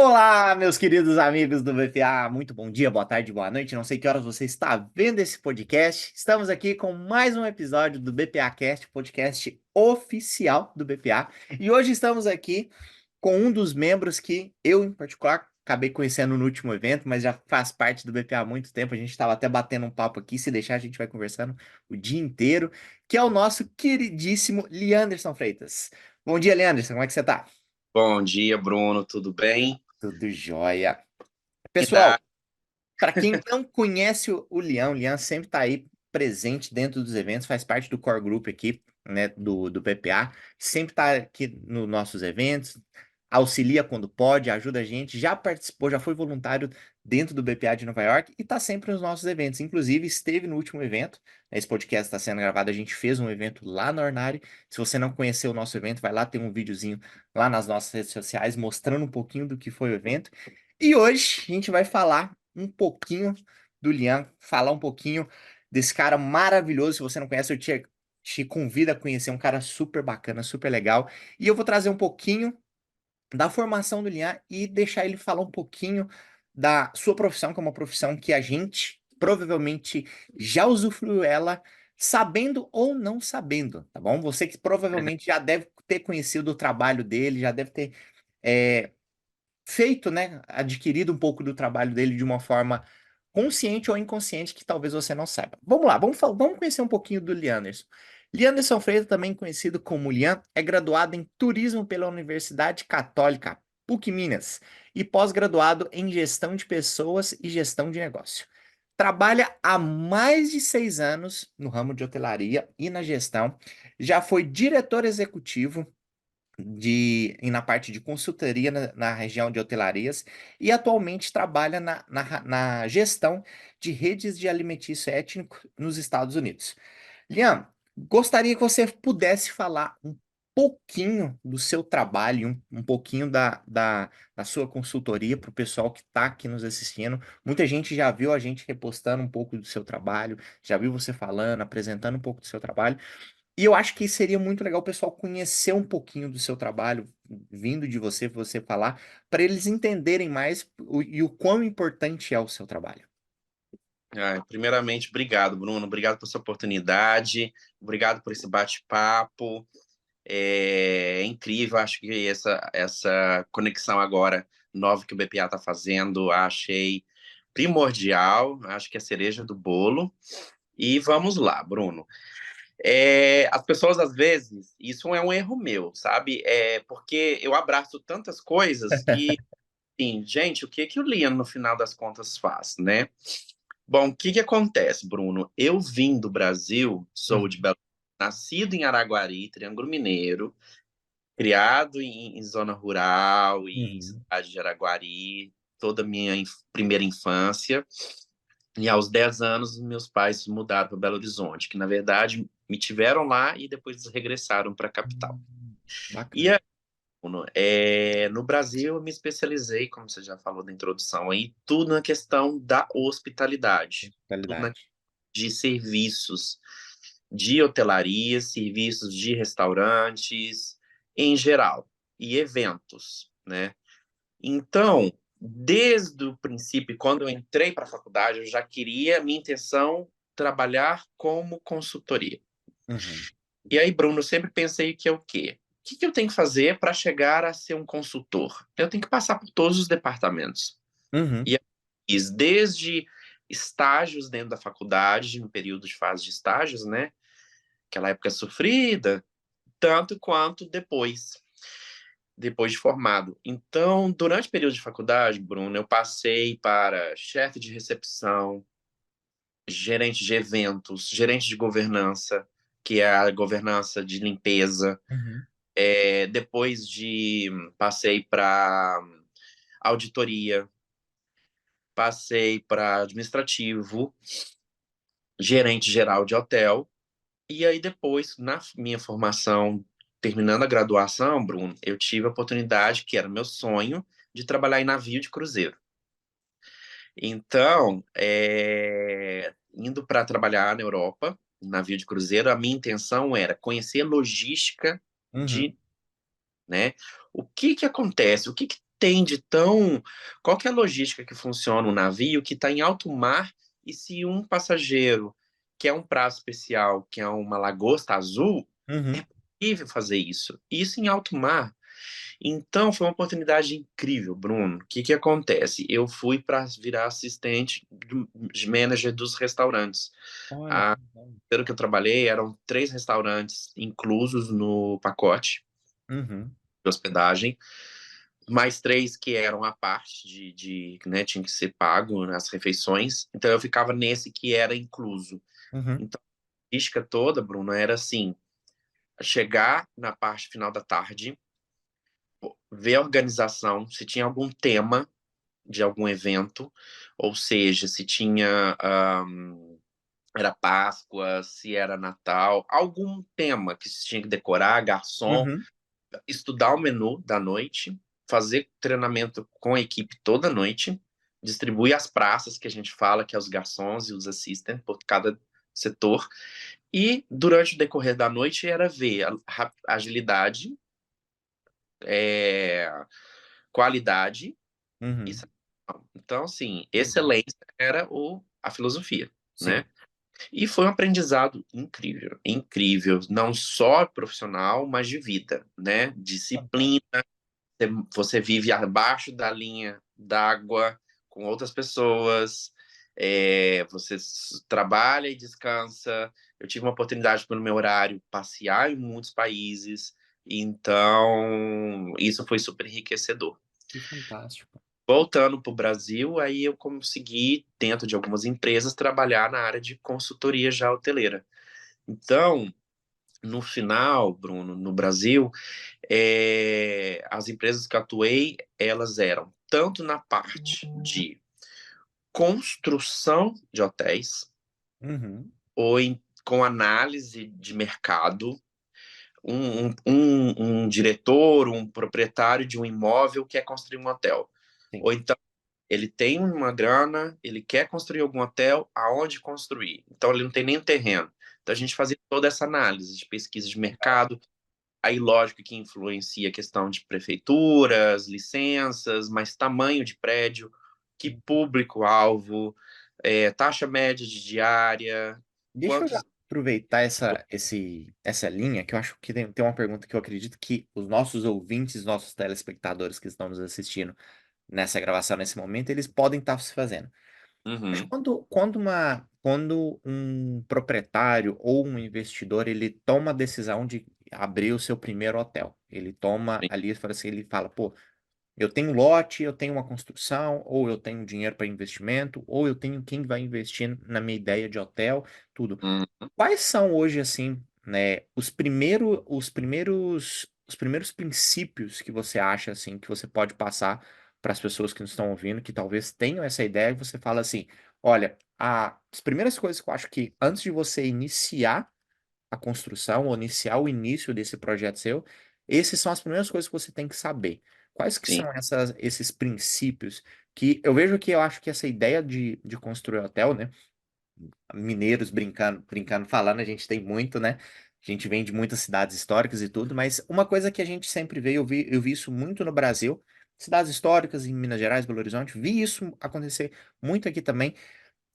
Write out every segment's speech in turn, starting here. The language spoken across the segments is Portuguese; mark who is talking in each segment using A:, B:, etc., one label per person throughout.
A: Olá, meus queridos amigos do BPA, muito bom dia, boa tarde, boa noite. Não sei que horas você está vendo esse podcast. Estamos aqui com mais um episódio do BPA Cast, podcast oficial do BPA. E hoje estamos aqui com um dos membros que eu, em particular, acabei conhecendo no último evento, mas já faz parte do BPA há muito tempo. A gente estava até batendo um papo aqui. Se deixar, a gente vai conversando o dia inteiro, que é o nosso queridíssimo Lianderson Freitas. Bom dia, Leanderson, como é que você tá?
B: Bom dia, Bruno, tudo bem?
A: Tudo jóia. Pessoal,
B: Idade.
A: para quem não conhece o Lian sempre está aí presente dentro dos eventos, faz parte do core group aqui, né, do PPA, sempre está aqui nos nossos eventos, auxilia quando pode, ajuda a gente, já participou, já foi voluntário dentro do BPA de Nova York e está sempre nos nossos eventos. Inclusive, esteve no último evento, né, esse podcast está sendo gravado, a gente fez um evento lá na Ornari. Se você não conheceu o nosso evento, vai lá, tem um videozinho lá nas nossas redes sociais mostrando um pouquinho do que foi o evento. E hoje a gente vai falar um pouquinho do Lian, falar um pouquinho desse cara maravilhoso. Se você não conhece, te convido a conhecer um cara super bacana, super legal. E eu vou trazer um pouquinho da formação do Lian e deixar ele falar um pouquinho da sua profissão, que é uma profissão que a gente provavelmente já usufruiu ela, sabendo ou não sabendo, tá bom? Você que provavelmente já deve ter conhecido o trabalho dele, já deve ter é, feito, né, adquirido um pouco do trabalho dele de uma forma consciente ou inconsciente que talvez você não saiba. Vamos lá, vamos conhecer um pouquinho do Lianderson. Lianderson Freitas, também conhecido como Lian, é graduado em Turismo pela Universidade Católica PUC Minas e pós-graduado em Gestão de Pessoas e Gestão de Negócio. Trabalha há mais de 6 anos no ramo de hotelaria e na gestão. Já foi diretor executivo e na parte de consultoria na região de hotelarias e atualmente trabalha na gestão de redes de alimentício étnico nos Estados Unidos. Liam, gostaria que você pudesse falar um pouquinho do seu trabalho, um pouquinho da sua consultoria para o pessoal que está aqui nos assistindo. Muita gente já viu a gente repostando um pouco do seu trabalho, já viu você falando, apresentando um pouco do seu trabalho. E eu acho que seria muito legal o pessoal conhecer um pouquinho do seu trabalho, vindo de você falar, para eles entenderem mais e o quão importante é o seu trabalho.
B: Primeiramente, obrigado, Bruno. Obrigado por essa oportunidade. Obrigado por esse bate-papo. É incrível, acho que essa conexão agora nova que o BPA está fazendo, achei primordial. Acho que é a cereja do bolo. E vamos lá, Bruno. As pessoas, às vezes, isso é um erro meu, sabe? Porque eu abraço tantas coisas que, sim, gente, o que que o Liam, no final das contas, faz, né? Bom, o que que acontece, Bruno? Eu vim do Brasil, sou de
A: Uhum,
B: Belo, nascido em Araguari, Triângulo Mineiro, criado em zona rural, em
A: uhum,
B: cidade de Araguari, toda a minha primeira infância. E aos 10 anos, meus pais mudaram para Belo Horizonte, que na verdade me tiveram lá e depois regressaram para a capital. E
A: bacana.
B: aí, Bruno, no Brasil eu me especializei, como você já falou na introdução, aí tudo na questão da hospitalidade, tudo na
A: Qualidade.
B: de serviços de hotelaria, serviços de restaurantes, em geral, e eventos, né? Então, desde o princípio, quando eu entrei para a faculdade, eu já queria, minha intenção, trabalhar como consultoria.
A: Uhum,
B: E aí, Bruno, eu sempre pensei que é o quê? O que que eu tenho que fazer para chegar a ser um consultor? Eu tenho que passar por todos os departamentos.
A: uhum,
B: E eu fiz desde estágios dentro da faculdade, no período de fase de estágios, né? Aquela época sofrida, tanto quanto depois de formado. Então, durante o período de faculdade, Bruno, eu passei para chefe de recepção, gerente de eventos, gerente de governança, que é a governança de limpeza.
A: uhum.
B: Depois de passei para auditoria, passei para administrativo, gerente geral de hotel. E aí depois, na minha formação, terminando a graduação, Bruno, eu tive a oportunidade, que era meu sonho, de trabalhar em navio de cruzeiro. Então, indo para trabalhar na Europa, em navio de cruzeiro, a minha intenção era conhecer logística
A: Uhum.
B: de, né? O que que acontece? O que que entende tão qual que é a logística que funciona um navio que está em alto mar e se um passageiro quer um prato especial, que é uma lagosta azul,
A: Uhum.
B: é possível fazer isso. Isso em alto mar. Então, foi uma oportunidade incrível, Bruno. O que que acontece? Eu fui para virar assistente de manager dos restaurantes.
A: Olha que
B: A
A: legal.
B: Pelo que eu trabalhei, eram 3 restaurantes inclusos no pacote
A: Uhum.
B: de hospedagem, mais 3 que eram a parte né, tinha que ser pago nas refeições. Então, eu ficava nesse que era incluso.
A: Uhum.
B: Então, a logística toda, Bruno, era assim: chegar na parte final da tarde, ver a organização, se tinha algum tema de algum evento, ou seja, se tinha era Páscoa, se era Natal, algum tema que se tinha que decorar, garçom,
A: Uhum.
B: estudar o menu da noite, fazer treinamento com a equipe toda noite, distribuir as praças que a gente fala, que é os garçons e os assistentes por cada setor, e durante o decorrer da noite era ver a agilidade, é, qualidade e
A: Uhum.
B: satisfação. Então, assim,
A: Legal.
B: excelência era a filosofia,
A: Sim.
B: né? E foi um aprendizado incrível, incrível, não só profissional, mas de vida, né? Disciplina, você vive abaixo da linha d'água com outras pessoas, você trabalha e descansa. Eu tive uma oportunidade, pelo meu horário, passear em muitos países, então isso foi super enriquecedor.
A: Que fantástico.
B: Voltando para o Brasil, aí eu consegui, dentro de algumas empresas, trabalhar na área de consultoria já hoteleira. Então, no final, Bruno, no Brasil, as empresas que eu atuei, elas eram tanto na parte de construção de hotéis,
A: Uhum.
B: com análise de mercado, um diretor, um proprietário de um imóvel quer construir um hotel.
A: Sim.
B: Ou então ele tem uma grana, ele quer construir algum hotel, aonde construir? Então ele não tem nem terreno. Então a gente fazia toda essa análise de pesquisa de mercado. Aí, lógico que influencia a questão de prefeituras, licenças, mas tamanho de prédio, que público-alvo, taxa média de diária,
A: Deixa eu já
B: quantos.
A: aproveitar essa linha, que eu acho que tem uma pergunta que eu acredito que os nossos ouvintes, nossos telespectadores que estão nos assistindo nessa gravação, nesse momento, eles podem estar se fazendo. Mas
B: Uhum,
A: quando um proprietário ou um investidor ele toma a decisão de abrir o seu primeiro hotel, ele toma ali, ele fala, pô, eu tenho lote, eu tenho uma construção, ou eu tenho dinheiro para investimento, ou eu tenho quem vai investir na minha ideia de hotel, tudo.
B: uhum,
A: Quais são hoje, assim, né, os primeiros princípios que você acha, assim, que você pode passar para as pessoas que nos estão ouvindo, que talvez tenham essa ideia, e você fala assim, olha, as primeiras coisas que eu acho que antes de você iniciar a construção ou iniciar o início desse projeto seu, essas são as primeiras coisas que você tem que saber. Quais que
B: sim,
A: são esses princípios que eu vejo que eu acho que essa ideia de construir hotel, né? Mineiros brincando, falando, a gente tem muito, né? A gente vem de muitas cidades históricas e tudo, mas uma coisa que a gente sempre vê, eu vi isso muito no Brasil, cidades históricas em Minas Gerais, Belo Horizonte, vi isso acontecer muito aqui também,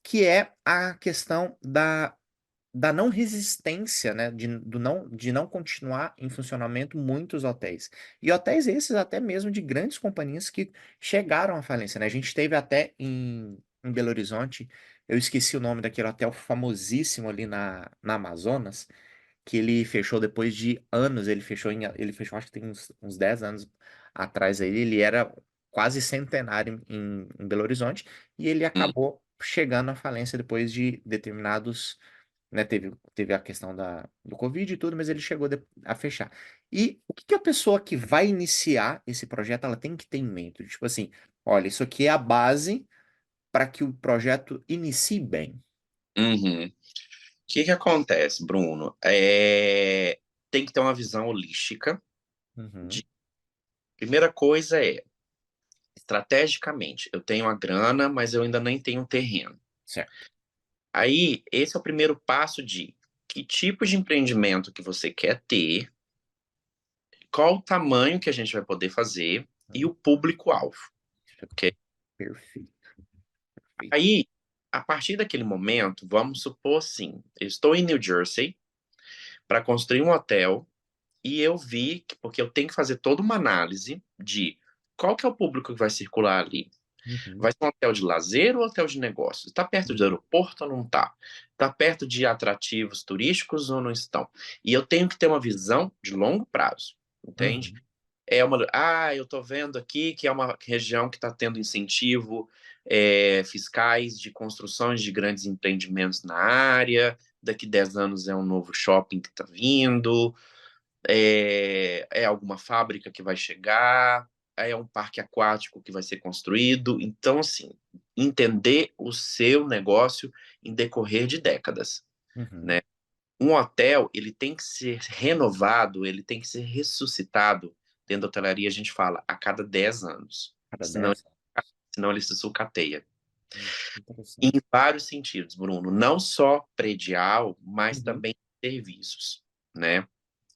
A: que é a questão da não resistência, né, de não continuar em funcionamento muitos hotéis. E hotéis esses até mesmo de grandes companhias que chegaram à falência, né? A gente teve até em Belo Horizonte, eu esqueci o nome daquele hotel famosíssimo ali na Amazonas, que ele fechou depois de anos, ele fechou acho que tem uns 10 anos atrás aí, ele era quase centenário em Belo Horizonte, e ele
B: hum,
A: acabou chegando à falência depois de determinados, né, teve a questão do Covid e tudo, mas ele chegou a fechar. E o que que a pessoa que vai iniciar esse projeto, ela tem que ter em mente? Tipo assim, olha, isso aqui é a base para que o projeto inicie bem.
B: uhum. O que que acontece, Bruno? Tem que ter uma visão holística.
A: Uhum,
B: De... Primeira coisa estrategicamente, eu tenho a grana, mas eu ainda nem tenho um terreno.
A: certo.
B: Aí, esse é o primeiro passo de que tipo de empreendimento que você quer ter, qual o tamanho que a gente vai poder fazer e o público-alvo. Ok?
A: Perfeito, perfeito.
B: Aí, a partir daquele momento, vamos supor assim, eu estou em New Jersey para construir um hotel e eu vi que, porque eu tenho que fazer toda uma análise de qual que é o público que vai circular ali.
A: Uhum,
B: Vai ser um hotel de lazer ou hotel de negócios? Está perto do aeroporto ou não está? Está perto de atrativos turísticos ou não estão? E eu tenho que ter uma visão de longo prazo, entende?
A: uhum,
B: Eu estou vendo aqui que é uma região que está tendo incentivo fiscais de construções de grandes empreendimentos na área. Daqui 10 anos é um novo shopping que está vindo, é alguma fábrica que vai chegar, é um parque aquático que vai ser construído. Então, assim, entender o seu negócio em decorrer de décadas,
A: uhum.
B: né? Um hotel, ele tem que ser renovado, ele tem que ser ressuscitado. Dentro da hotelaria, a gente fala a cada 10 anos.
A: Cada
B: Senão,
A: 10?
B: senão ele se sucateia. Em
A: Interessante.
B: vários sentidos, Bruno. Não só predial, mas
A: Uhum,
B: também serviços, né?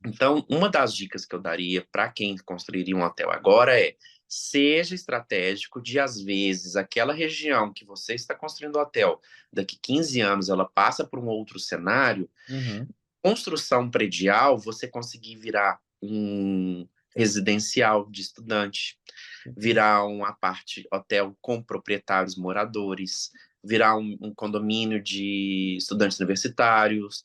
B: Então, uma das dicas que eu daria para quem construiria um hotel agora é: seja estratégico de, às vezes, aquela região que você está construindo o hotel, daqui 15 anos ela passa por um outro cenário.
A: uhum,
B: Construção predial, você conseguir virar um residencial de estudante, virar uma parte hotel com proprietários moradores, virar um condomínio de estudantes universitários,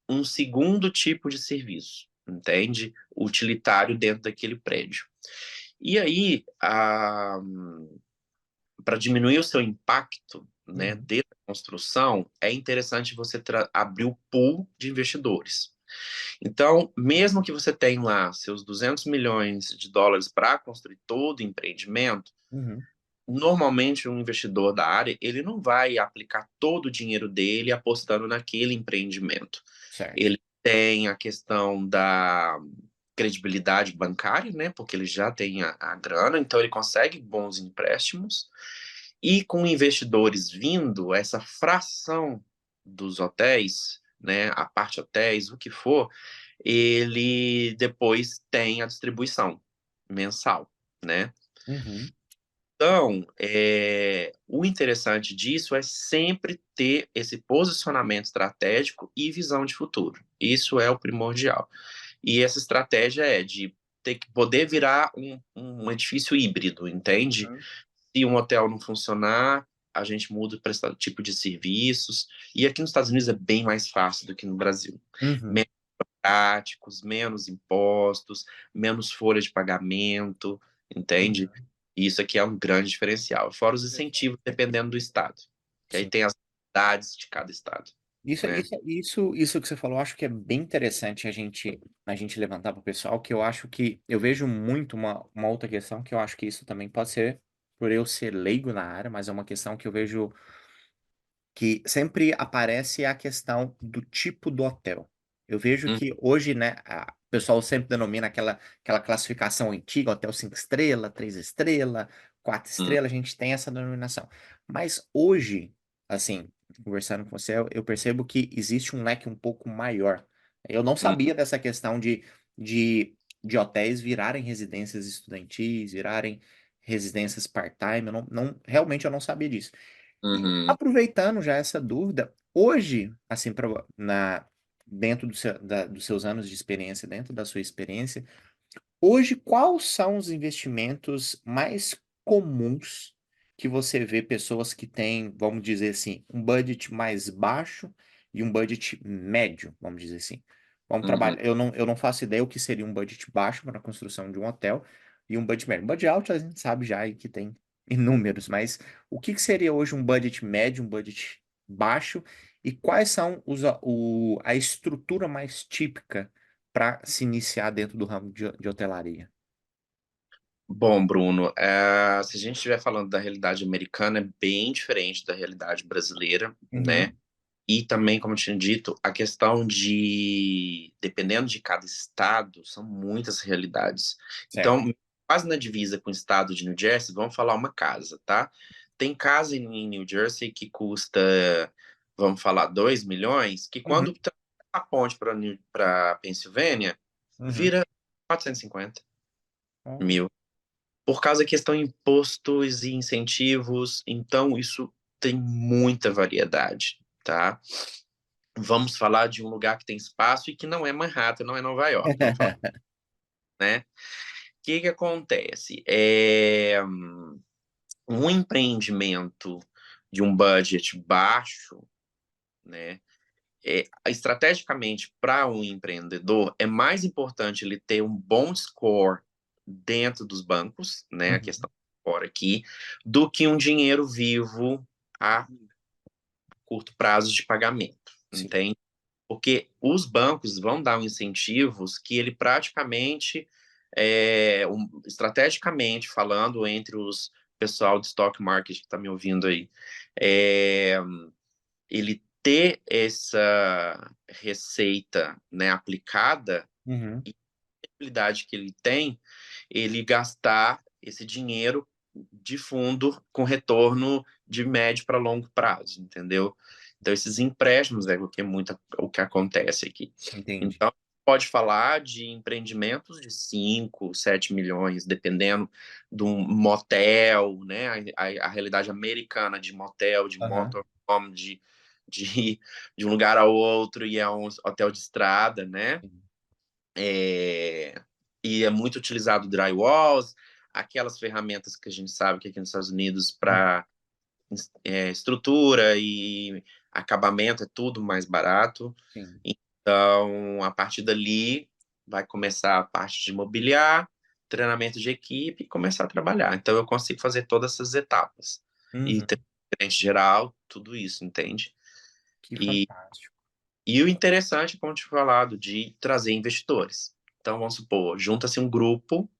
B: um segundo tipo de serviço, entende? Utilitário dentro daquele prédio. E aí, para diminuir o seu impacto, né,
A: uhum,
B: de construção, é interessante você abrir o pool de investidores. Então, mesmo que você tenha lá seus 200 milhões de dólares para construir todo o empreendimento,
A: uhum.
B: normalmente um investidor da área, ele não vai aplicar todo o dinheiro dele apostando naquele empreendimento.
A: Certo.
B: Ele tem a questão da credibilidade bancária, né? Porque ele já tem a grana, então ele consegue bons empréstimos. E com investidores vindo, essa fração dos hotéis, né? A parte hotéis, o que for, ele depois tem a distribuição mensal, né?
A: Uhum,
B: Então, o interessante disso é sempre ter esse posicionamento estratégico e visão de futuro. Isso é o primordial. E essa estratégia é de ter que poder virar um edifício híbrido, entende?
A: uhum,
B: Se um hotel não funcionar, a gente muda para esse tipo de serviços. E aqui nos Estados Unidos é bem mais fácil do que no Brasil.
A: uhum,
B: Menos práticos, menos impostos, menos folha de pagamento, entende?
A: uhum.
B: E isso aqui é um grande diferencial. Fora os
A: Interessante.
B: incentivos dependendo do estado. Que aí
A: Sim.
B: tem as cidades de cada estado,
A: Isso,
B: né?
A: isso que você falou, eu acho que é bem interessante a gente levantar para o pessoal, que eu acho que eu vejo muito uma outra questão, que eu acho que isso também pode ser por eu ser leigo na área, mas é uma questão que eu vejo que sempre aparece a questão do tipo do hotel. Eu vejo
B: Hum,
A: que hoje, né, o pessoal sempre denomina aquela classificação antiga, hotel 5 estrelas, 3 estrelas, 4
B: hum,
A: estrelas, a gente tem essa denominação. Mas hoje, assim, conversando com você, eu percebo que existe um leque um pouco maior. Eu não
B: hum,
A: sabia dessa questão de, de hotéis virarem residências estudantis, virarem residências part-time, realmente eu não sabia disso. E
B: uhum.
A: aproveitando já essa dúvida, hoje, assim, dentro dos seus anos de experiência, dentro da sua experiência, hoje, quais são os investimentos mais comuns que você vê pessoas que têm, vamos dizer assim, um budget mais baixo e um budget médio, vamos dizer assim? Vamos
B: Uhum,
A: trabalhar. Eu não faço ideia o que seria um budget baixo para a construção de um hotel e um budget médio. Budget alto a gente sabe já aí que tem inúmeros, mas o que seria hoje um budget médio, um budget baixo e quais são a estrutura mais típica para se iniciar dentro do ramo de hotelaria?
B: Bom, Bruno, se a gente estiver falando da realidade americana, é bem diferente da realidade brasileira, né?
A: Uhum,
B: E também, como eu tinha dito, a questão de, dependendo de cada estado, são muitas realidades.
A: certo.
B: Então, quase na divisa com o estado de New Jersey, vamos falar uma casa, tá? Tem casa em New Jersey que custa, vamos falar, 2 milhões, que
A: Uhum,
B: quando tá a ponte para Pensilvânia,
A: uhum.
B: vira 450
A: Ó,
B: mil. por causa da questão de impostos e incentivos, então isso tem muita variedade, tá? Vamos falar de um lugar que tem espaço e que não é Manhattan, não é Nova York. Vamos falar, né? O que que acontece? Um empreendimento de um budget baixo, né? Estrategicamente, para um empreendedor, é mais importante ele ter um bom score dentro dos bancos, né? A
A: Uhum,
B: questão fora aqui, do que um dinheiro vivo a curto prazo de pagamento,
A: sim.
B: entende? Porque os bancos vão dar incentivos que ele praticamente, estrategicamente falando, entre os pessoal do stock market que está me ouvindo aí, é, ele ter essa receita, né, aplicada
A: Uhum,
B: e a possibilidade que ele tem, ele gastar esse dinheiro de fundo com retorno de médio para longo prazo, entendeu? Então, esses empréstimos é o que acontece aqui.
A: entendi.
B: Então, pode falar de empreendimentos de 5, 7 milhões, dependendo de um motel, né? A realidade americana de motel, de
A: Aham,
B: motorhome, de, de um lugar ao outro, e é um hotel de estrada, né?
A: sim.
B: É, e é muito utilizado drywalls, aquelas ferramentas que a gente sabe que aqui nos Estados Unidos
A: Uhum,
B: para estrutura e acabamento é tudo mais barato.
A: sim.
B: Então, a partir dali, vai começar a parte de mobiliar, treinamento de equipe e começar a trabalhar. Então, eu consigo fazer todas essas etapas. E ter
A: Uhum,
B: gerente geral, tudo isso, entende?
A: que
B: E,
A: fantástico.
B: e o interessante, como eu te falado, de trazer investidores. Então, vamos supor, junta-se um grupo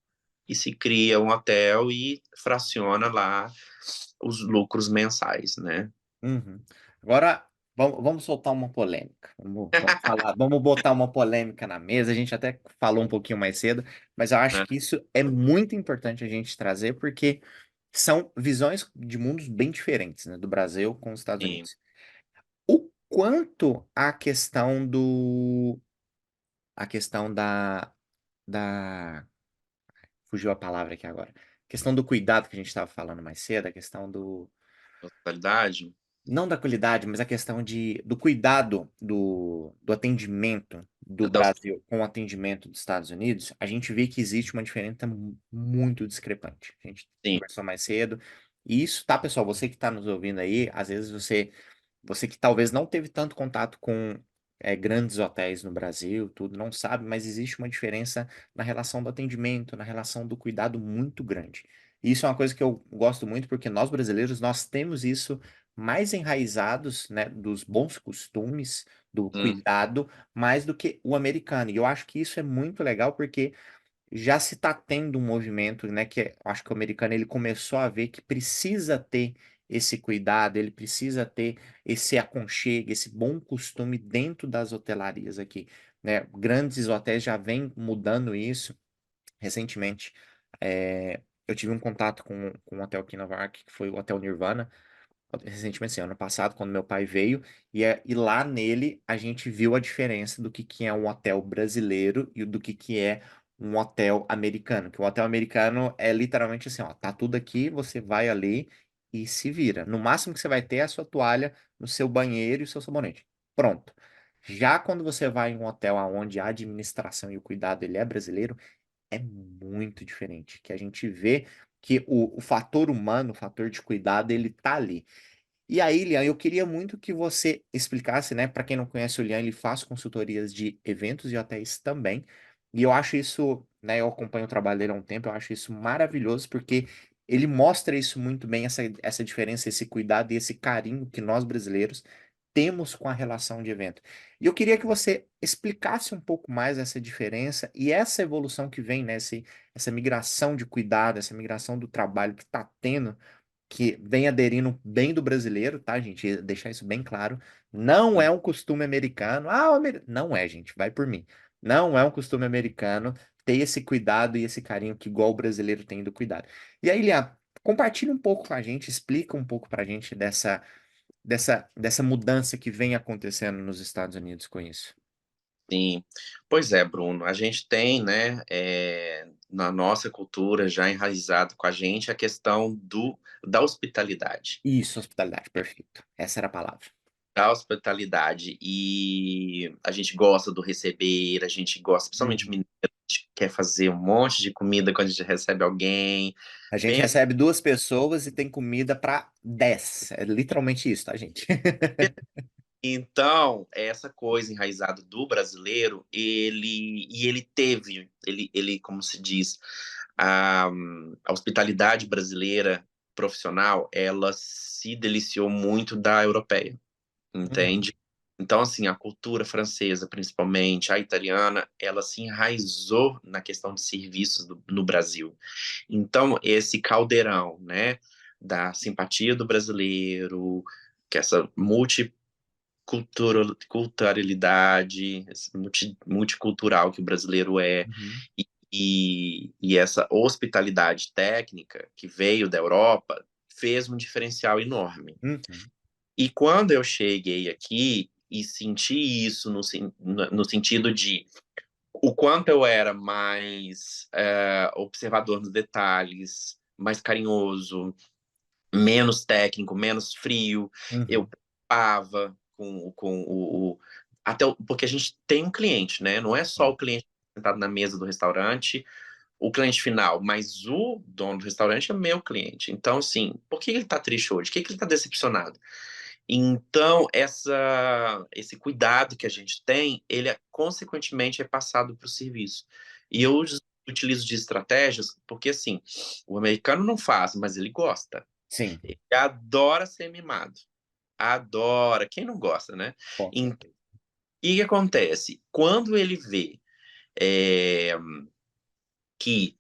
B: e se cria um hotel e fraciona lá os lucros mensais, né?
A: Uhum. Agora, vamos soltar uma polêmica. Vamos falar, vamos botar uma polêmica na mesa. A gente até falou um pouquinho mais cedo, mas eu acho
B: Né?
A: que isso é muito importante a gente trazer, porque são visões de mundos bem diferentes, né? Do Brasil com os Estados
B: E,
A: Unidos. O quanto a questão da, fugiu a palavra aqui agora. Questão do cuidado que a gente estava falando mais cedo, a questão do
B: totalidade.
A: não da qualidade, mas a questão do cuidado do atendimento do
B: Até os...
A: Brasil com o atendimento dos Estados Unidos, a gente vê que existe uma diferença muito discrepante. A gente
B: Sim.
A: conversou mais cedo. E isso, tá, pessoal? Você que está nos ouvindo aí, às vezes você que talvez não teve tanto contato com grandes hotéis no Brasil, tudo, não sabe, mas existe uma diferença na relação do atendimento, na relação do cuidado muito grande. E isso é uma coisa que eu gosto muito, porque nós brasileiros, nós temos isso mais enraizados, né, dos bons costumes, do
B: Hum,
A: cuidado, mais do que o americano. E eu acho que isso é muito legal porque já se está tendo um movimento, né, eu acho que o americano ele começou a ver que precisa ter esse cuidado, ele precisa ter esse aconchego, esse bom costume dentro das hotelarias aqui, né? Grandes hotéis já vêm mudando isso. Recentemente, eu tive um contato com um hotel aqui em Nova York, que foi o Hotel Nirvana, recentemente, assim, ano passado, quando meu pai veio, e lá nele a gente viu a diferença do que é um hotel brasileiro e do que é um hotel americano. Que o hotel americano é literalmente assim, ó, tá tudo aqui, você vai ali e se vira. No máximo que você vai ter é a sua toalha no seu banheiro e o seu sabonete. Pronto. Já quando você vai em um hotel onde a administração e o cuidado ele é brasileiro, é muito diferente. Que a gente vê que o fator humano, o fator de cuidado, ele tá ali. E aí, Lian, eu queria muito que você explicasse, né? Para quem não conhece o Lian, ele faz consultorias de eventos e hotéis também. E eu acho isso, né? Eu acompanho o trabalho dele há um tempo, eu acho isso maravilhoso, porque ele mostra isso muito bem, essa diferença, esse cuidado e esse carinho que nós brasileiros temos com a relação de evento. E eu queria que você explicasse um pouco mais essa diferença e essa evolução que vem, né? Essa migração de cuidado, essa migração do trabalho que está tendo que vem aderindo bem do brasileiro, tá, gente? Deixar isso bem claro. Não é
B: sim.
A: um costume americano. Não é, gente, vai por mim. Não é um costume americano ter esse cuidado e esse carinho que igual o brasileiro tem do cuidado. E aí, Lia, compartilha um pouco com a gente, explica um pouco pra gente dessa mudança que vem acontecendo nos Estados Unidos com isso.
B: Sim. Pois é, Bruno, a gente tem, né, na nossa cultura já enraizado com a gente a questão da hospitalidade.
A: Isso, hospitalidade, perfeito. Essa era a palavra.
B: Da hospitalidade. E a gente gosta do receber, a gente gosta, principalmente o
A: Uhum.
B: mineiro, a gente quer fazer um monte de comida quando a gente recebe alguém.
A: A gente
B: Pensa,
A: recebe 2 pessoas e tem comida para 10. É literalmente isso, tá, gente?
B: então, essa coisa enraizada do brasileiro, ele teve, como se diz, a hospitalidade brasileira profissional, ela se deliciou muito da europeia,
A: Uhum,
B: entende? Então, assim, a cultura francesa, principalmente, a italiana, ela se enraizou na questão de serviços no Brasil. Então, esse caldeirão, né, da simpatia do brasileiro, que essa multiculturalidade, esse multicultural que o brasileiro é,
A: uhum,
B: e essa hospitalidade técnica que veio da Europa fez um diferencial enorme.
A: uhum,
B: E quando eu cheguei aqui e senti isso no sentido de o quanto eu era mais observador nos detalhes, mais carinhoso, menos técnico, menos frio, eu
A: uhum.
B: preocupava com até porque a gente tem um cliente, né? Não é só
A: Sim,
B: o cliente sentado na mesa do restaurante, o cliente final, mas o dono do restaurante é meu cliente. Então, assim, por que ele tá triste hoje? Por que ele tá decepcionado? Então, esse cuidado que a gente tem, ele consequentemente é passado para o serviço. E
A: hum,
B: eu utilizo de estratégias, porque assim, o americano não faz, mas ele gosta.
A: sim,
B: Ele adora ser mimado. Adora. Quem não gosta, né?
A: com
B: Então,
A: certeza.
B: o que acontece? Quando ele vê é, que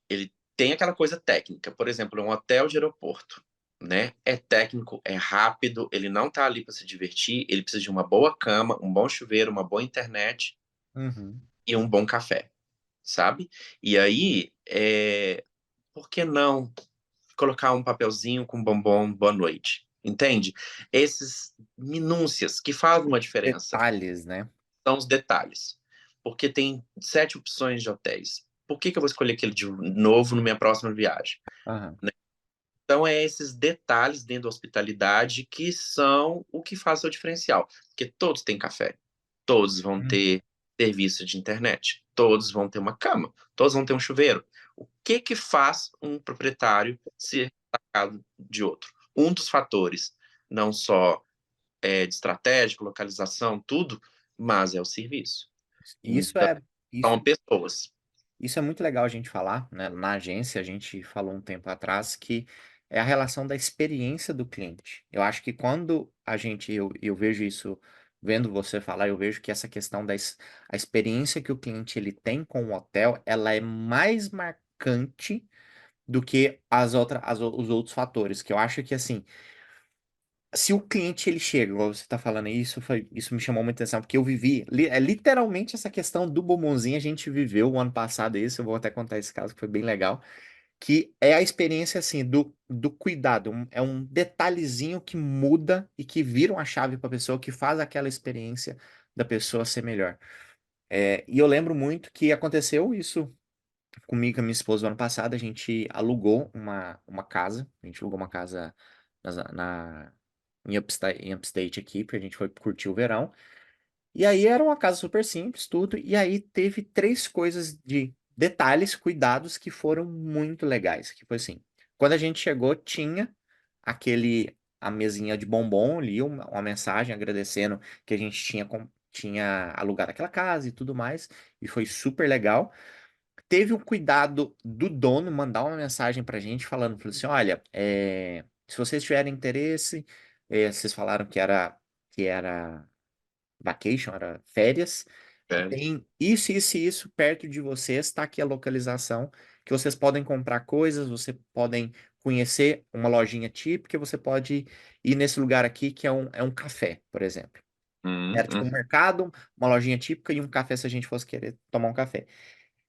B: ele tem aquela coisa técnica, por exemplo, um hotel de aeroporto, né? É técnico, é rápido, ele não tá ali para se divertir, ele precisa de uma boa cama, um bom chuveiro, uma boa internet
A: Uhum.
B: e um bom café, sabe? E aí, por que não colocar um papelzinho com bombom boa noite? Entende? Esses minúcias que fazem uma diferença
A: Detalhes, né?
B: são os detalhes. Porque tem 7 opções de hotéis. Por que eu vou escolher aquele de novo na minha próxima viagem?
A: Aham.
B: Então, é esses detalhes dentro da hospitalidade que são o que faz o diferencial. Porque todos têm café, todos vão
A: Uhum.
B: ter serviço de internet, todos vão ter uma cama, todos vão ter um chuveiro. O que faz um proprietário ser destacado de outro? Um dos fatores, não só de estratégico, localização, tudo, mas é o serviço.
A: Isso
B: Então,
A: é isso
B: são pessoas.
A: Isso é muito legal a gente falar, né? Na agência, a gente falou um tempo atrás que é a relação da experiência do cliente. Eu acho que quando eu vejo isso, vendo você falar, eu vejo que essa questão a experiência que o cliente ele tem com o hotel, ela é mais marcante do que os outros fatores, que eu acho que assim, se o cliente ele chega, igual você está falando isso me chamou muita atenção, porque eu vivi, literalmente essa questão do bombonzinho, a gente viveu o ano passado isso, eu vou até contar esse caso que foi bem legal, que é a experiência assim do cuidado, é um detalhezinho que muda e que vira uma chave para a pessoa, que faz aquela experiência da pessoa ser melhor. E eu lembro muito que aconteceu isso comigo e com a minha esposa no ano passado, a gente alugou uma casa, a gente alugou uma casa em Upstate aqui, porque a gente foi curtir o verão. E aí era uma casa super simples, tudo, e aí teve 3 coisas de detalhes, cuidados que foram muito legais, que foi assim, quando a gente chegou, tinha a mesinha de bombom ali, uma mensagem agradecendo que a gente tinha alugado aquela casa e tudo mais, e foi super legal. Teve o cuidado do dono mandar uma mensagem pra gente falou assim, olha, se vocês tiverem interesse, vocês falaram que era vacation, era férias, e
B: É.
A: tem isso, isso e isso perto de vocês, tá aqui a localização, que vocês podem comprar coisas, vocês podem conhecer uma lojinha típica, você pode ir nesse lugar aqui que é um café, por exemplo. Era tipo um
B: Uhum.
A: mercado, uma lojinha típica e um café se a gente fosse querer tomar um café.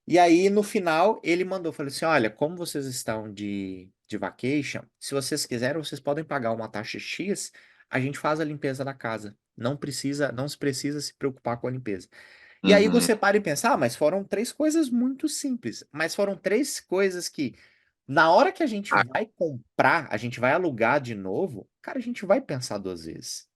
A: E aí, no final, ele mandou, falou assim, olha, como vocês estão de vacation, se vocês quiserem, vocês podem pagar uma taxa X, a gente faz a limpeza da casa. Não se precisa se preocupar com a limpeza. E aí
B: Uhum.
A: você para e pensa, ah, mas foram três coisas muito simples, mas foram três coisas que, na hora que a gente
B: Ah,
A: vai comprar, a gente vai alugar de novo, cara, a gente vai pensar duas vezes.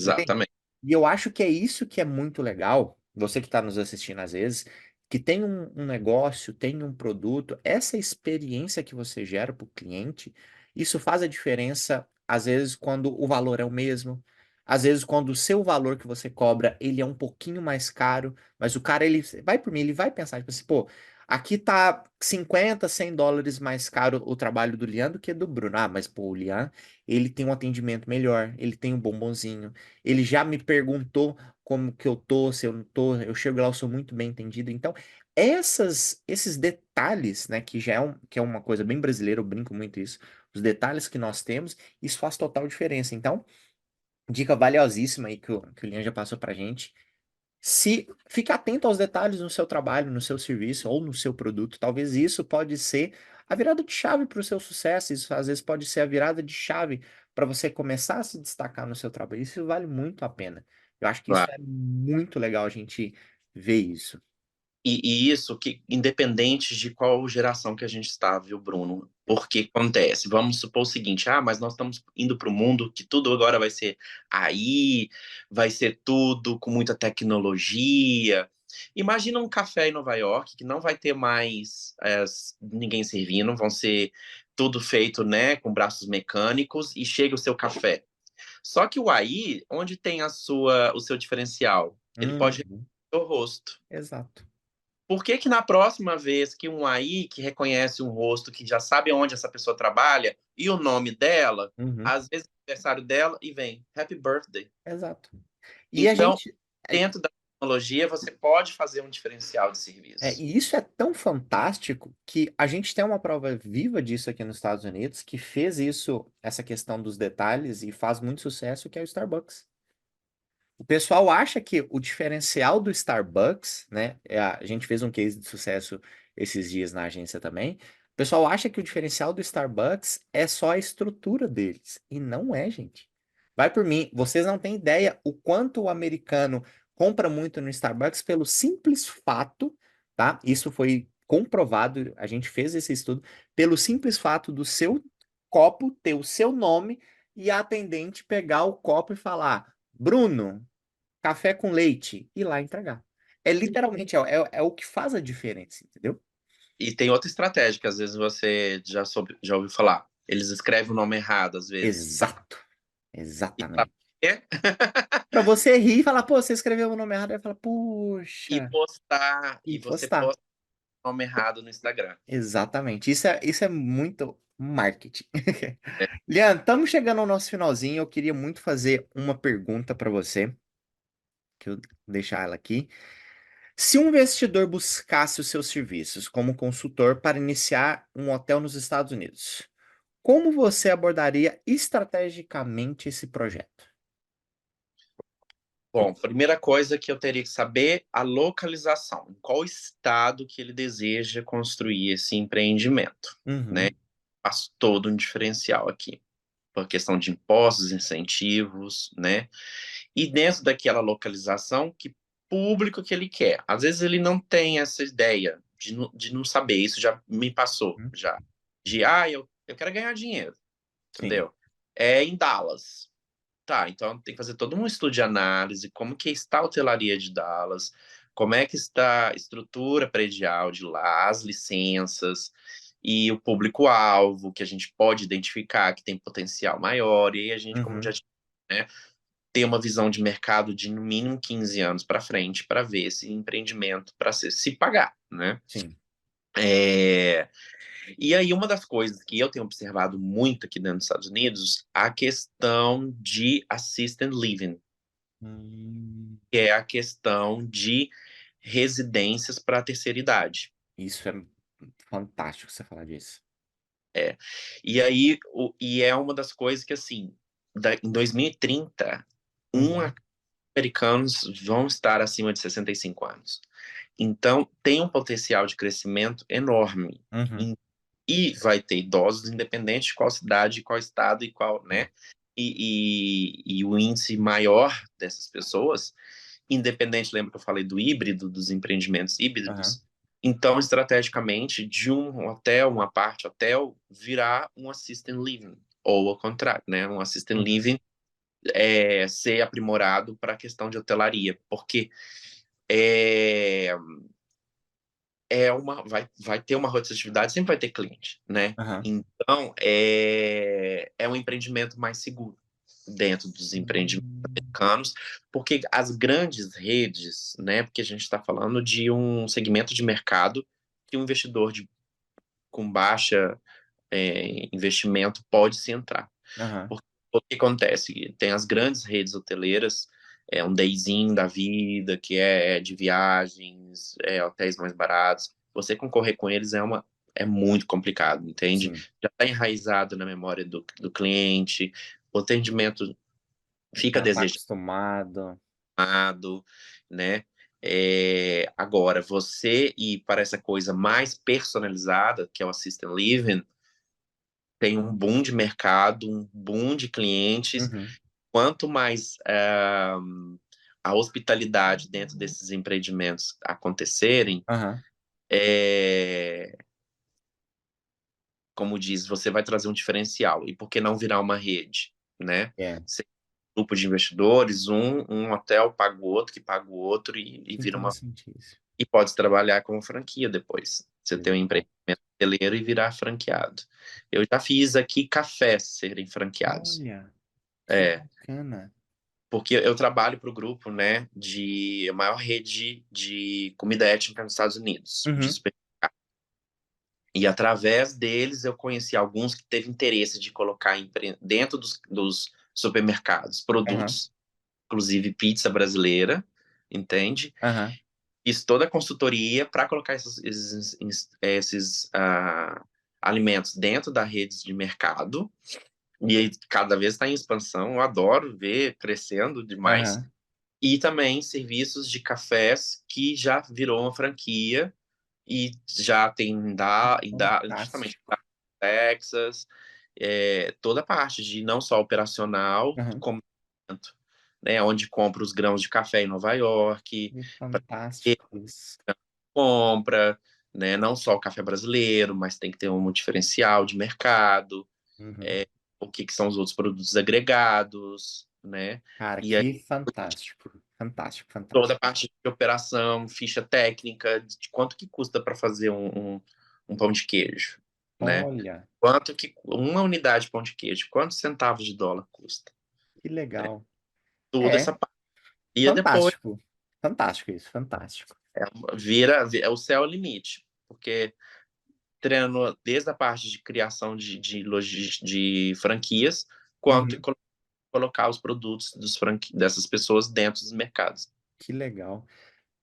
A: Entende?
B: exatamente.
A: E eu acho que é isso que é muito legal, você que está nos assistindo às vezes, que tem um negócio, tem um produto, essa experiência que você gera para o cliente, isso faz a diferença, às vezes, quando o valor é o mesmo, às vezes, quando o seu valor que você cobra, ele é um pouquinho mais caro, mas o cara, ele vai por mim, ele vai pensar, tipo assim, pô, aqui tá 50, US$ 100 mais caro o trabalho do Lian do que do Bruno. Ah, mas pô, o Lian, ele tem um atendimento melhor, ele tem um bombonzinho, ele já me perguntou como que eu tô, se eu não tô, eu chego lá, eu sou muito bem entendido. Então, esses detalhes, né, que é uma coisa bem brasileira, eu brinco muito isso, os detalhes que nós temos, isso faz total diferença. Então, dica valiosíssima aí que o Lian já passou pra gente. Se fique atento aos detalhes no seu trabalho, no seu serviço ou no seu produto, talvez isso pode ser a virada de chave para o seu sucesso. Isso às vezes pode ser a virada de chave para você começar a se destacar no seu trabalho. Isso vale muito a pena. Eu acho que isso é muito legal a gente ver isso.
B: E isso que, independente de qual geração que a gente está, viu, Bruno? Porque acontece, vamos supor o seguinte, ah, mas nós estamos indo para o mundo que tudo agora vai ser aí, vai ser tudo com muita tecnologia. Imagina um café em Nova York que não vai ter mais ninguém servindo, vão ser tudo feito, né, com braços mecânicos e chega o seu café. Só que o aí, onde tem o seu diferencial? Ele pode reconhecer
A: Uhum,
B: o seu rosto.
A: exato.
B: Por que que na próxima vez que um AI que reconhece um rosto, que já sabe onde essa pessoa trabalha e o nome dela,
A: Uhum,
B: às vezes é aniversário dela e vem Happy Birthday.
A: exato. E a
B: Então,
A: gente.
B: dentro da tecnologia, você pode fazer um diferencial de serviço.
A: E isso é tão fantástico que a gente tem uma prova viva disso aqui nos Estados Unidos, que fez isso, essa questão dos detalhes, e faz muito sucesso, que é o Starbucks. O pessoal acha que o diferencial do Starbucks, né? A gente fez um case de sucesso esses dias na agência também. O pessoal acha que o diferencial do Starbucks é só a estrutura deles. E não é, gente. Vai por mim, vocês não têm ideia o quanto o americano compra muito no Starbucks pelo simples fato, tá? Isso foi comprovado, a gente fez esse estudo, pelo simples fato do seu copo ter o seu nome e a atendente pegar o copo e falar: Bruno, café com leite, ir lá entregar. É literalmente, é o que faz a diferença, entendeu?
B: E tem outra estratégia que às vezes você já ouviu falar. Eles escrevem o nome errado, às vezes.
A: Exato.
B: E sabe
A: Exatamente.
B: por quê?
A: Pra você rir e falar, pô, você escreveu o nome errado, aí fala,
B: E
A: puxa,
B: postar,
A: e
B: e você
A: postar.
B: posta o nome errado no Instagram.
A: Exatamente. Isso é muito marketing. Lian, estamos chegando ao nosso finalzinho. Eu queria muito fazer uma pergunta para você, que eu vou deixar ela aqui. Se um investidor buscasse os seus serviços como consultor para iniciar um hotel nos Estados Unidos, como você abordaria estrategicamente esse projeto?
B: Bom, primeira coisa que eu teria que saber a localização, em qual estado que ele deseja construir esse empreendimento, né?
A: Uhum,
B: Faz todo um diferencial aqui, por questão de impostos, incentivos, né? E dentro daquela localização, que público que ele quer. Às vezes ele não tem essa ideia de não saber, isso já me passou,
A: uhum,
B: já. Eu quero ganhar dinheiro,
A: sim.
B: entendeu? É em Dallas. Tá, então tem que fazer todo um estudo de análise, como que está a hotelaria de Dallas, como é que está a estrutura predial de lá, as licenças e o público-alvo que a gente pode identificar que tem potencial maior, e aí a gente, como já
A: Uhum,
B: tinha, né, ter uma visão de mercado de no mínimo 15 anos para frente para ver esse empreendimento para se pagar, né?
A: sim.
B: É, e aí, uma das coisas que eu tenho observado muito aqui dentro dos Estados Unidos, a questão de assisted living,
A: Hum,
B: que é a questão de residências para a terceira idade.
A: isso é fantástico você falar disso.
B: É. E aí, e é uma das coisas que, assim, em 2030,
A: Uhum,
B: americanos vão estar acima de 65 anos. Então, tem um potencial de crescimento enorme.
A: uhum,
B: E vai ter idosos, independente de qual cidade, qual estado e qual,
A: sim.
B: né? e o índice maior dessas pessoas, independente, lembra que eu falei do híbrido, dos empreendimentos
A: Aham,
B: híbridos? Então, estrategicamente, de um hotel, uma parte hotel, virar um assisted living, ou ao contrário, né? Um assisted
A: uhum,
B: living ser aprimorado para a questão de hotelaria, porque é, vai ter uma rotatividade, sempre vai ter cliente, né?
A: aham.
B: Então, é um empreendimento mais seguro dentro dos empreendimentos
A: Hum,
B: americanos, porque as grandes redes, né? Porque a gente está falando de um segmento de mercado que um investidor com baixa investimento pode se entrar.
A: Aham,
B: Porque o que acontece? Tem as grandes redes hoteleiras, um Dayzinho da vida, que é de viagens, hotéis mais baratos. Você concorrer com eles é muito complicado, entende?
A: sim.
B: Já está enraizado na memória do cliente, o atendimento fica
A: Já tá
B: desejado,
A: acostumado.
B: né? Agora, você ir para essa coisa mais personalizada, que é o Assisted Living, tem um boom de mercado, um boom de clientes.
A: Uhum,
B: Quanto mais a hospitalidade dentro desses empreendimentos acontecerem,
A: aham,
B: é, como diz, você vai trazer um diferencial. E por que não virar uma rede, né?
A: é.
B: Ser um grupo de investidores, um hotel paga o outro, que paga o outro, e
A: Que
B: vira uma.
A: interessantíssimo.
B: E pode trabalhar como franquia depois. Você ter um
A: Legal.
B: empreendimento hoteleiro e virar franqueado. Eu já fiz aqui cafés serem franqueados.
A: Olha, que
B: É,
A: bacana.
B: porque eu trabalho para o grupo, né, de a maior rede de comida étnica nos Estados Unidos,
A: Uhum,
B: e através deles eu conheci alguns que teve interesse de colocar dentro dos supermercados
A: aham,
B: produtos, inclusive pizza brasileira, entende?
A: aham,
B: Fiz toda a consultoria para colocar esses alimentos dentro da rede de mercado, e aí cada vez está em expansão. Eu adoro ver crescendo demais.
A: aham.
B: E também serviços de cafés que já virou uma franquia e já tem justamente
A: Fantástico.
B: Texas, toda a parte de não só operacional,
A: Aham.
B: como né, onde compra os grãos de café em Nova York,
A: Que
B: para
A: fantástico isso.
B: compra, né, não só o café brasileiro, mas tem que ter um diferencial de mercado,
A: Uhum.
B: o que, que são os outros produtos agregados, né?
A: Cara,
B: E aí
A: que fantástico. Fantástico,
B: toda a
A: fantástico.
B: parte de operação, ficha técnica, de quanto que custa para fazer um pão de queijo, né?
A: Olha,
B: Quanto que uma unidade de pão de queijo, quantos centavos de dólar custa?
A: que legal.
B: Tudo essa
A: É,
B: parte. E depois
A: fantástico. Fantástico isso, fantástico.
B: o céu é o limite, porque treino desde a parte de criação de franquias, quanto
A: Uhum.
B: colocar os produtos dessas pessoas dentro dos mercados.
A: Que legal.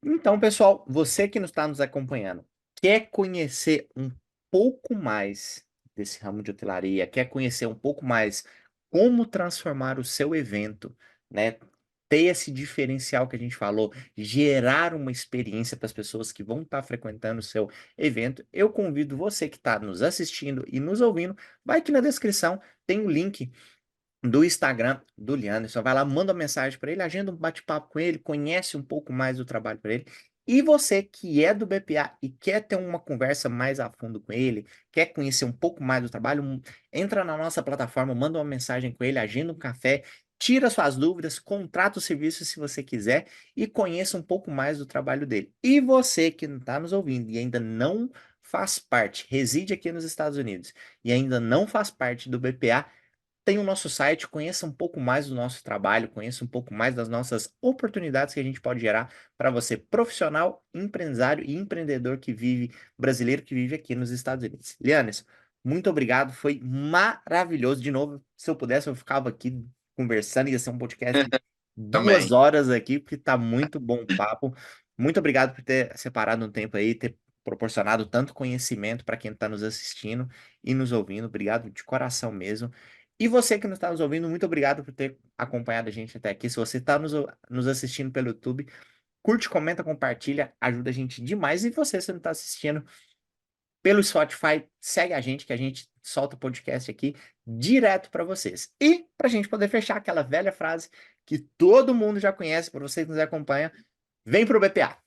A: Então, pessoal, você que está nos acompanhando, quer conhecer um pouco mais desse ramo de hotelaria, quer conhecer um pouco mais como transformar o seu evento, né? Ter esse diferencial que a gente falou, gerar uma experiência para as pessoas que vão estar frequentando o seu evento. Eu convido você que está nos assistindo e nos ouvindo, vai aqui na descrição, tem o link do Instagram do Lianderson. Vai lá, manda uma mensagem para ele, agenda um bate-papo com ele, conhece um pouco mais do trabalho para ele. E você que é do BPA e quer ter uma conversa mais a fundo com ele, quer conhecer um pouco mais do trabalho, entra na nossa plataforma, manda uma mensagem com ele, agenda um café, tira suas dúvidas, contrata o serviço se você quiser e conheça um pouco mais do trabalho dele. E você que está nos ouvindo e ainda não faz parte, reside aqui nos Estados Unidos e ainda não faz parte do BPA, tem o nosso site, conheça um pouco mais do nosso trabalho, conheça um pouco mais das nossas oportunidades que a gente pode gerar para você, profissional, empresário e empreendedor que vive, brasileiro que vive aqui nos Estados Unidos. Lianes, muito obrigado, foi maravilhoso. De novo, se eu pudesse, eu ficava aqui conversando, ia ser um podcast de duas
B: Também.
A: horas aqui, porque tá muito bom o papo. Muito obrigado por ter separado um tempo aí, ter proporcionado tanto conhecimento para quem está nos assistindo e nos ouvindo. Obrigado de coração mesmo. E você que nos está nos ouvindo, muito obrigado por ter acompanhado a gente até aqui. Se você está nos assistindo pelo YouTube, curte, comenta, compartilha, ajuda a gente demais. E você, se não está assistindo pelo Spotify, segue a gente que a gente solta o podcast aqui direto para vocês. E para a gente poder fechar aquela velha frase que todo mundo já conhece, para vocês que nos acompanham, vem pro BPA.